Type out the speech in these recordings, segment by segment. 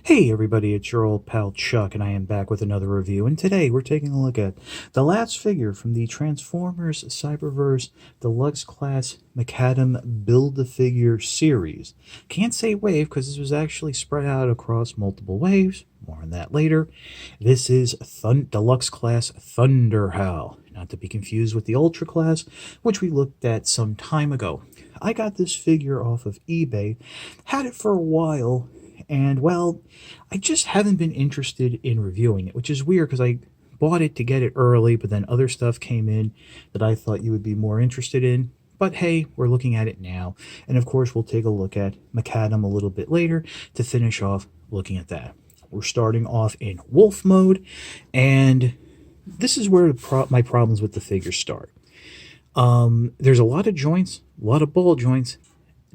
Hey everybody, it's your old pal Chuck, and I am back with another review. And today we're taking a look at the last figure from the Transformers Cyberverse Deluxe Class Macadam Build-A-Figure series. Can't say wave because this was actually spread out across multiple waves. More on that later. This is Deluxe Class Thunderhowl, not to be confused with the Ultra Class, which we looked at some time ago. I got this figure off of eBay, had it for a while, and well, I just haven't been interested in reviewing it, which is weird because I bought it to get it early, but then other stuff came in that I thought you would be more interested in. But hey, we're looking at it now. And of course, we'll take a look at Macadam a little bit later to finish off looking at that. We're starting off in wolf mode, and this is where my problems with the figure start. There's a lot of joints, a lot of ball joints,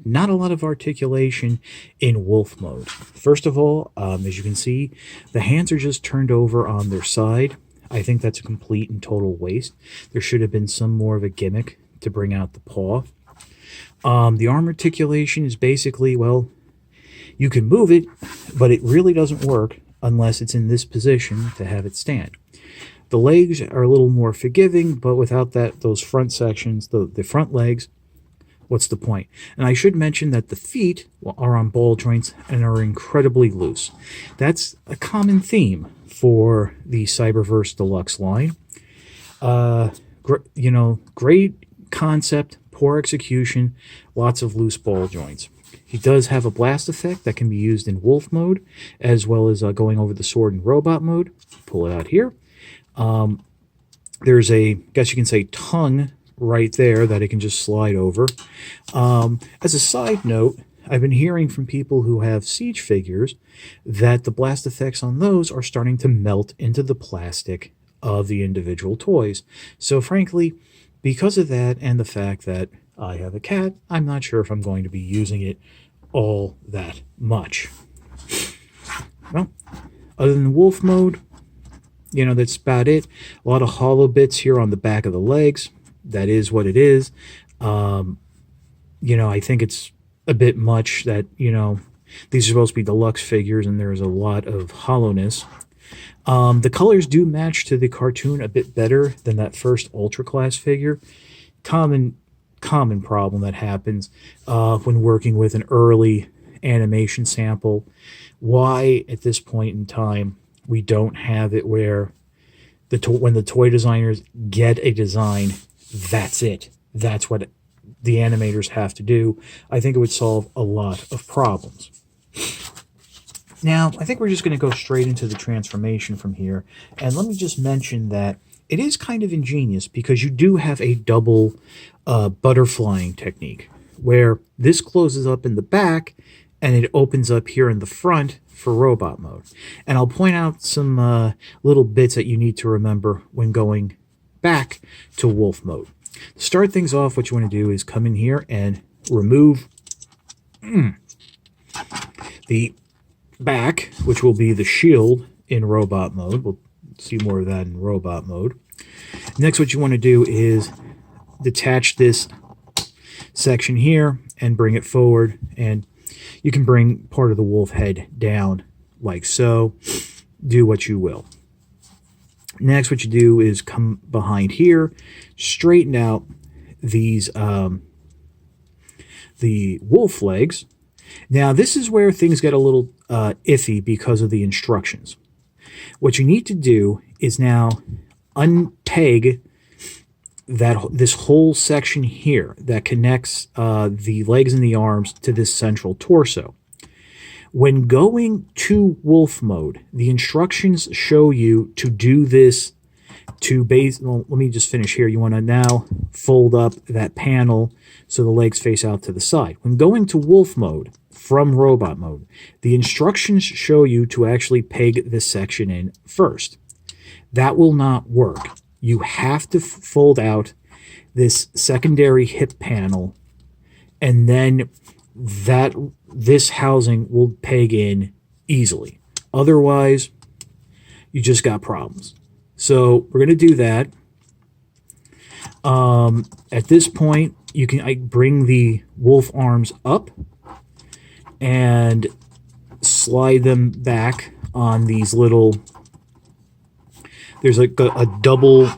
not a lot of articulation in wolf mode. First of all, as you can see, the hands are just turned over on their side. I think that's a complete and total waste. There should have been some more of a gimmick to bring out the paw. The arm articulation is basically, well, you can move it, but it really doesn't work unless it's in this position to have it stand. The legs are a little more forgiving, but without those front sections, the front legs, what's the point? And I should mention that the feet are on ball joints and are incredibly loose. That's a common theme for the Cyberverse Deluxe line. Great concept, poor execution, lots of loose ball joints. He does have a blast effect that can be used in wolf mode, as well as going over the sword in robot mode. Pull it out here. There's a, I guess you can say, tongue right there that it can just slide over. As a side note, I've been hearing from people who have Siege figures that the blast effects on those are starting to melt into the plastic of the individual toys. So frankly, because of that and the fact that I have a cat, I'm not sure if I'm going to be using it all that much. Well, other than wolf mode, that's about it. A lot of hollow bits here on the back of the legs. That is what it is. I think it's a bit much that, these are supposed to be deluxe figures and there's a lot of hollowness. The colors do match to the cartoon a bit better than that first Ultra Class figure. Common problem that happens when working with an early animation sample. Why, at this point in time, we don't have it where when the toy designers get a design, that's it. That's what the animators have to do. I think it would solve a lot of problems. Now, I think we're just going to go straight into the transformation from here. And let me just mention that it is kind of ingenious because you do have a double butterflying technique where this closes up in the back and it opens up here in the front for robot mode. And I'll point out some little bits that you need to remember when going back to wolf mode. To start things off, what you want to do is come in here and remove the back, which will be the shield in robot mode. We'll see more of that in robot mode. Next, what you want to do is detach this section here and bring it forward, and you can bring part of the wolf head down like so. Do what you will. Next, what you do is come behind here, straighten out these the wolf legs. Now, this is where things get a little iffy because of the instructions. What you need to do is now unpeg this whole section here that connects the legs and the arms to this central torso. When going to wolf mode, the instructions show you to do this well, let me just finish here. You want to now fold up that panel so the legs face out to the side. When going to wolf mode from robot mode, the instructions show you to actually peg this section in first. That will not work. You have to fold out this secondary hip panel, and then this housing will peg in easily. Otherwise, you just got problems. So we're going to do that. At this point, I bring the wolf arms up and slide them back on these little, there's like a double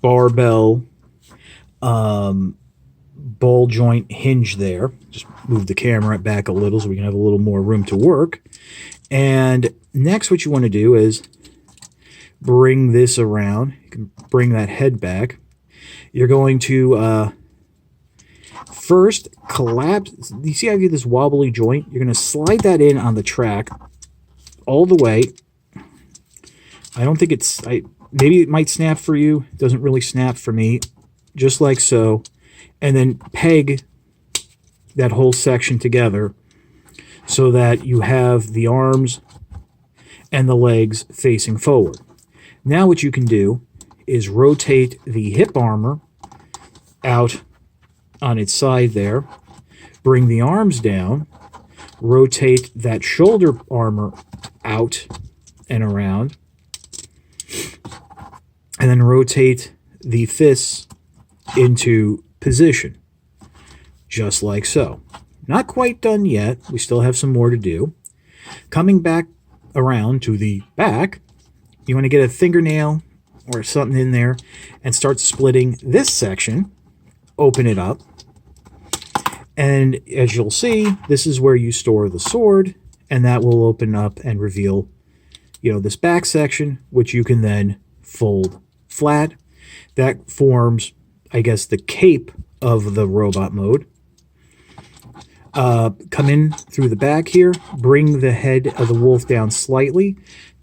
barbell ball joint hinge there. Just move the camera back a little so we can have a little more room to work. And next what you want to do is bring this around. You can bring that head back. You're going to first collapse. You see how I get this wobbly joint? You're going to slide that in on the track all the way. I don't think it's, maybe it might snap for you. It doesn't really snap for me. Just like so. And then peg that whole section together so that you have the arms and the legs facing forward. Now what you can do is rotate the hip armor out on its side there, bring the arms down, rotate that shoulder armor out and around, and then rotate the fists into position, just like so. Not quite done yet. We still have some more to do. Coming back around to the back, you want to get a fingernail or something in there and start splitting this section. Open it up. And as you'll see, this is where you store the sword, and that will open up and reveal, this back section, which you can then fold flat. That forms, I guess, the cape of the robot mode. Come in through the back here, bring the head of the wolf down slightly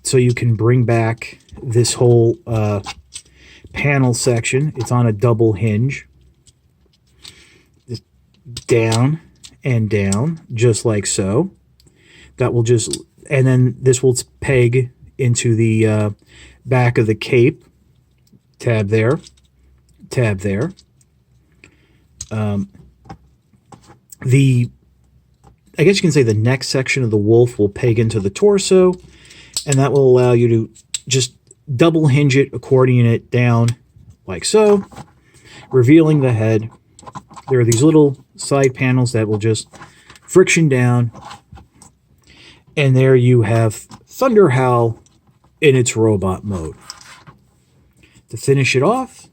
so you can bring back this whole panel section. It's on a double hinge. Just down and down, just like so. That will just, and then this will peg into the back of the cape. Tab there. Tab there. I guess you can say the neck section of the wolf will peg into the torso, and that will allow you to just double hinge it, accordion it down like so, revealing the head. There are these little side panels that will just friction down, and there you have Thunderhowl in its robot mode. To finish it off,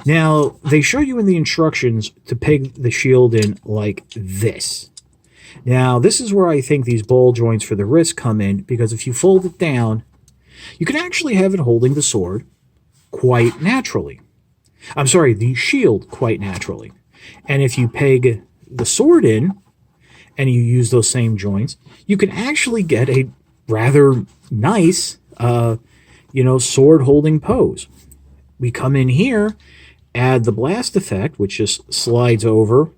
now they show you in the instructions to peg the shield in like this. Now, this is where I think these ball joints for the wrist come in, because if you fold it down, you can actually have it holding the sword quite naturally. I'm sorry, the shield quite naturally. And if you peg the sword in, and you use those same joints, you can actually get a rather nice, sword holding pose. We come in here, add the blast effect, which just slides over,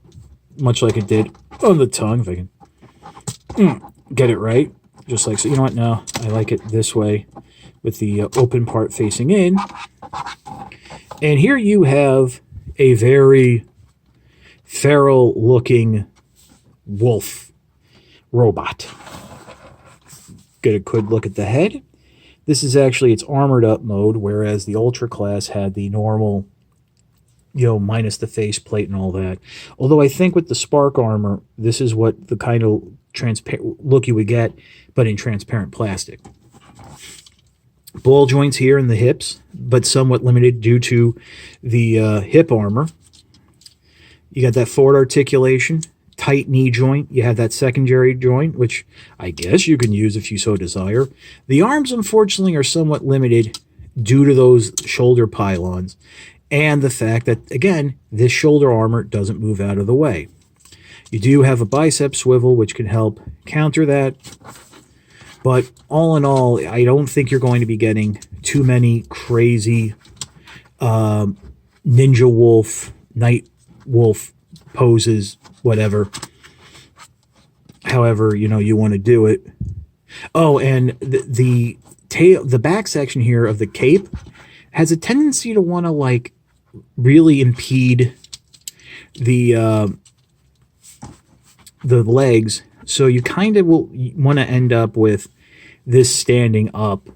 much like it did on the tongue, if I can get it right, just like so. You know what? No, I like it this way, with the open part facing in. And here you have a very feral-looking wolf robot. Get a good look at the head. This is actually its armored up mode, whereas the Ultra class had the normal, minus the faceplate and all that. Although I think with the Spark armor, this is what the kind of transparent look you would get, but in transparent plastic. Ball joints here in the hips, but somewhat limited due to the hip armor. You got that forward articulation, tight knee joint. You have that secondary joint, which I guess you can use if you so desire. The arms, unfortunately, are somewhat limited due to those shoulder pylons and the fact that, again, this shoulder armor doesn't move out of the way. You do have a bicep swivel, which can help counter that. But all in all, I don't think you're going to be getting too many crazy ninja wolf, night wolf poses, whatever. However, you want to do it. Oh, and the tail, the back section here of the cape has a tendency to want to really impede the legs. So you kind of will want to end up with this standing up,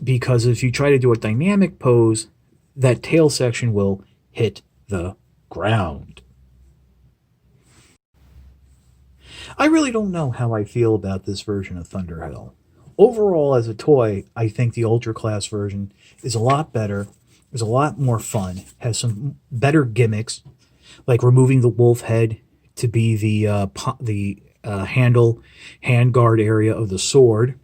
because if you try to do a dynamic pose, that tail section will hit the ground. I really don't know how I feel about this version of Thunderhowl. Overall, as a toy, I think the Ultra Class version is a lot better, is a lot more fun, has some better gimmicks, like removing the wolf head to be the handle handguard area of the sword,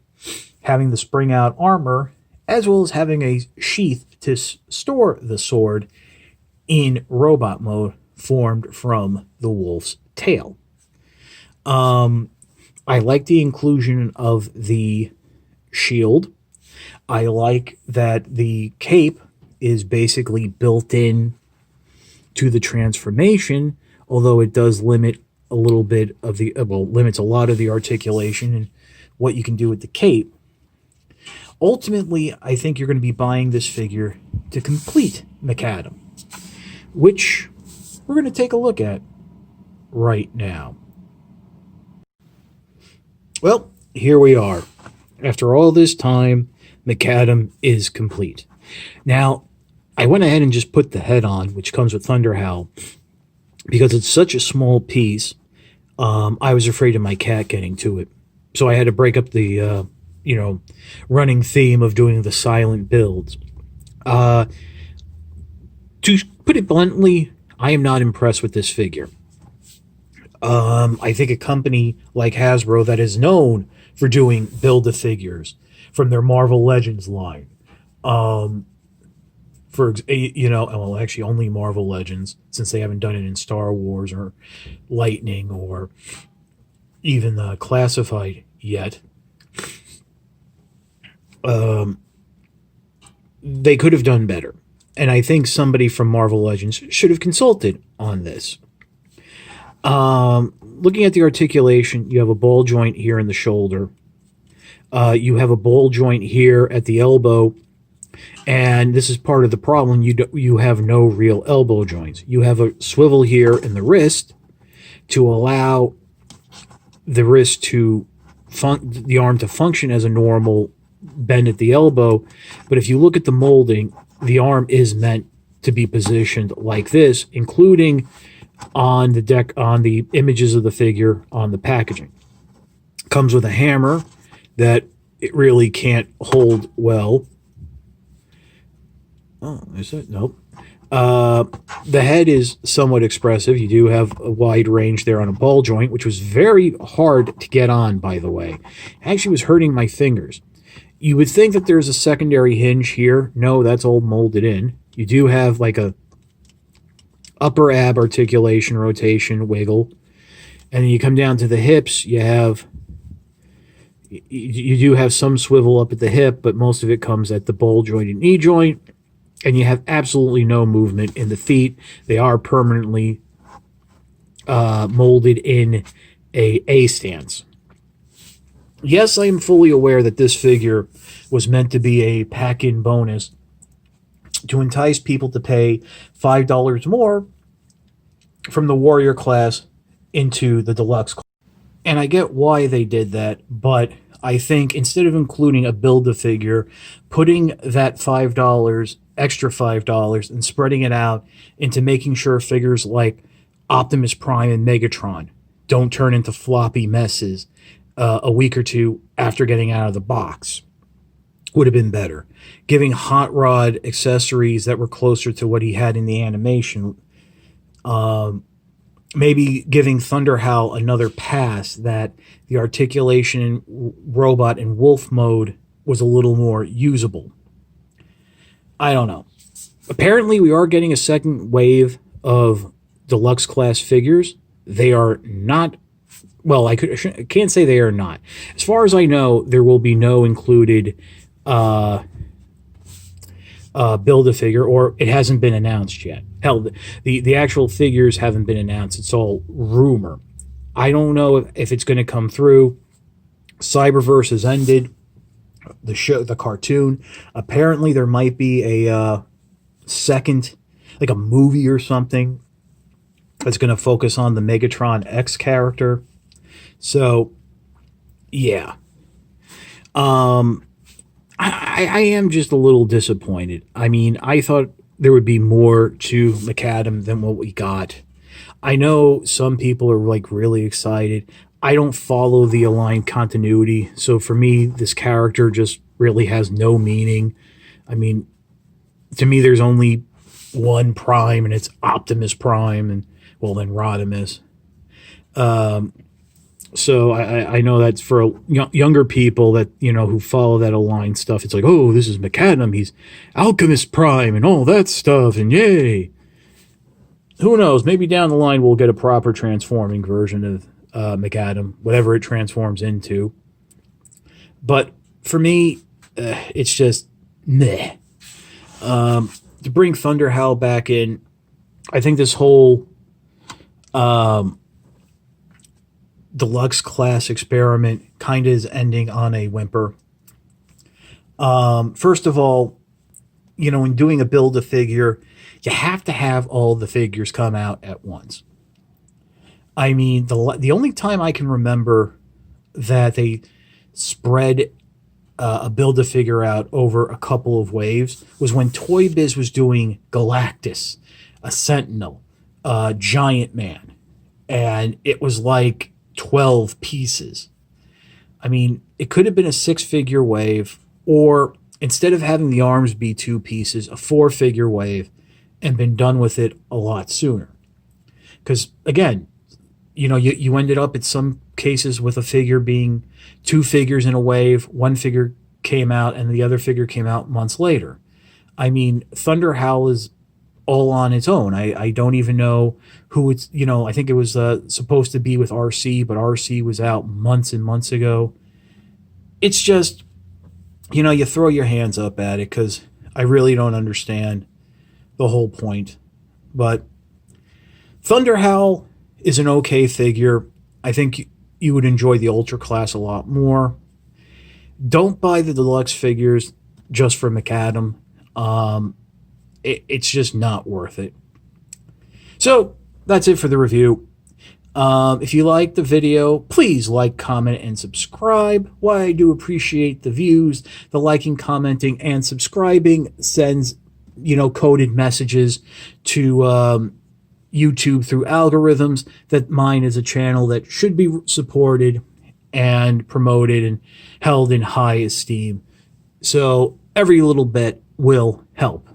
having the spring out armor, as well as having a sheath to store the sword in robot mode formed from the wolf's tail. I like the inclusion of the shield. I like that the cape is basically built in to the transformation, although it does limit a little bit of the, limits a lot of the articulation and what you can do with the cape. Ultimately, I think you're going to be buying this figure to complete McAdam, which we're going to take a look at right now. Well, here we are. After all this time, McAdam is complete. Now, I went ahead and just put the head on, which comes with Thunderhowl, because it's such a small piece. I was afraid of my cat getting to it. So I had to break up the, running theme of doing the silent builds. To put it bluntly, I am not impressed with this figure. I think a company like Hasbro that is known for doing Build-A-Figures from their Marvel Legends line, actually only Marvel Legends, since they haven't done it in Star Wars or Lightning or even Classified yet. They could have done better. And I think somebody from Marvel Legends should have consulted on this. Looking at the articulation, you have a ball joint here in the shoulder. You have a ball joint here at the elbow. And this is part of the problem. You have no real elbow joints. You have a swivel here in the wrist to allow the wrist to the arm to function as a normal bend at the elbow. But if you look at the molding, the arm is meant to be positioned like this, including on the deck, on the images of the figure on the packaging. Comes with a hammer that it really can't hold well. Oh, is it? Nope. The head is somewhat expressive. You do have a wide range there on a ball joint, which was very hard to get on, by the way. It actually was hurting my fingers. You would think that there's a secondary hinge here. No, that's all molded in. You do have like a upper ab articulation, rotation, wiggle. And then you come down to the hips, you do have some swivel up at the hip, but most of it comes at the ball joint and knee joint. And you have absolutely no movement in the feet. They are permanently molded in a stance. Yes, I am fully aware that this figure was meant to be a pack-in bonus to entice people to pay $5 more from the Warrior class into the Deluxe class. And I get why they did that, but I think instead of including a Build-A-Figure, putting that $5, extra $5, and spreading it out into making sure figures like Optimus Prime and Megatron don't turn into floppy messes a week or two after getting out of the box would have been better. Giving Hot Rod accessories that were closer to what he had in the animation. Maybe giving Thunderhowl another pass that the articulation in robot and wolf mode was a little more usable. I don't know. Apparently, we are getting a second wave of Deluxe class figures. They are not... Well, I can't say they are not. As far as I know, there will be no included Build-A-Figure, or it hasn't been announced yet. Hell, the actual figures haven't been announced. It's all rumor. I don't know if it's going to come through. Cyberverse has ended. The show, the cartoon. Apparently, there might be a second, like a movie or something, that's going to focus on the Megatron X character. So, yeah. I am just a little disappointed. I mean, I thought there would be more to McAdam than what we got. I know some people are like really excited. I don't follow the aligned continuity, so for me, this character just really has no meaning. I mean, to me, there's only one Prime, and it's Optimus Prime, and well, then Rodimus. So I know that's for younger people that, you know, who follow that aligned stuff. It's like, oh, this is McAdam. He's Alchemist Prime and all that stuff, and yay. Who knows? Maybe down the line we'll get a proper transforming version of McAdam, whatever it transforms into. But for me, it's just meh. To bring Thunderhowl back in, I think this whole Deluxe class experiment kind of is ending on a whimper. First of all, you know, when doing a Build-A-Figure, you have to have all the figures come out at once. I mean, the only time I can remember that they spread a Build-A-Figure out over a couple of waves was when Toy Biz was doing Galactus, a Sentinel, Giant Man, and it was like 12 pieces. I mean, it could have been a 6-figure wave, or instead of having the arms be 2 pieces, a 4-figure wave, and been done with it a lot sooner. Because, again, you know, you ended up in some cases with a figure being 2 figures in a wave, 1 figure came out, and the other figure came out months later. I mean, Thunderhowl is all on its own. I don't even know who it's, you know, I think it was supposed to be with RC, but RC was out months and months ago. It's just, you know, you throw your hands up at it because I really don't understand the whole point. But Thunderhowl is an okay figure. I think you would enjoy the Ultra class a lot more. Don't buy the Deluxe figures just for McAdam. It's just not worth it. So that's it for the review. If you like the video, please like, comment, and subscribe. While I do appreciate the views, the liking, commenting, and subscribing sends, you know, coded messages to YouTube through algorithms that mine is a channel that should be supported and promoted and held in high esteem. So every little bit will help.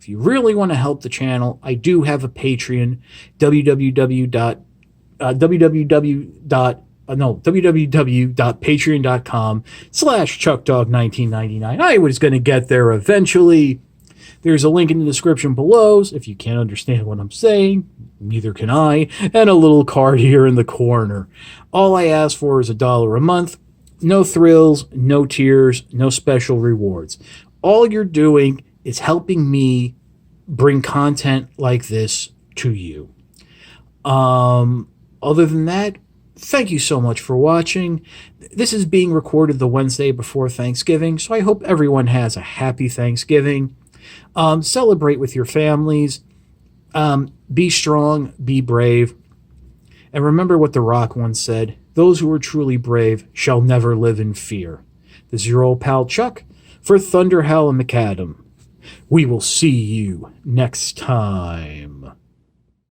If you really want to help the channel, I do have a Patreon, www.patreon.com/ChuckDog1999. I was going to get there eventually. There's a link in the description below. If you can't understand what I'm saying, neither can I. And a little card here in the corner. All I ask for is $1 a month. No thrills, no tears, no special rewards. All you're doing is helping me bring content like this to you. Other than that, thank you so much for watching. This is being recorded the Wednesday before Thanksgiving, so I hope everyone has a happy Thanksgiving. Celebrate with your families. Be strong, be brave. And remember what The Rock once said, those who are truly brave shall never live in fear. This is your old pal Chuck for Thunderhowl and McAdam. We will see you next time.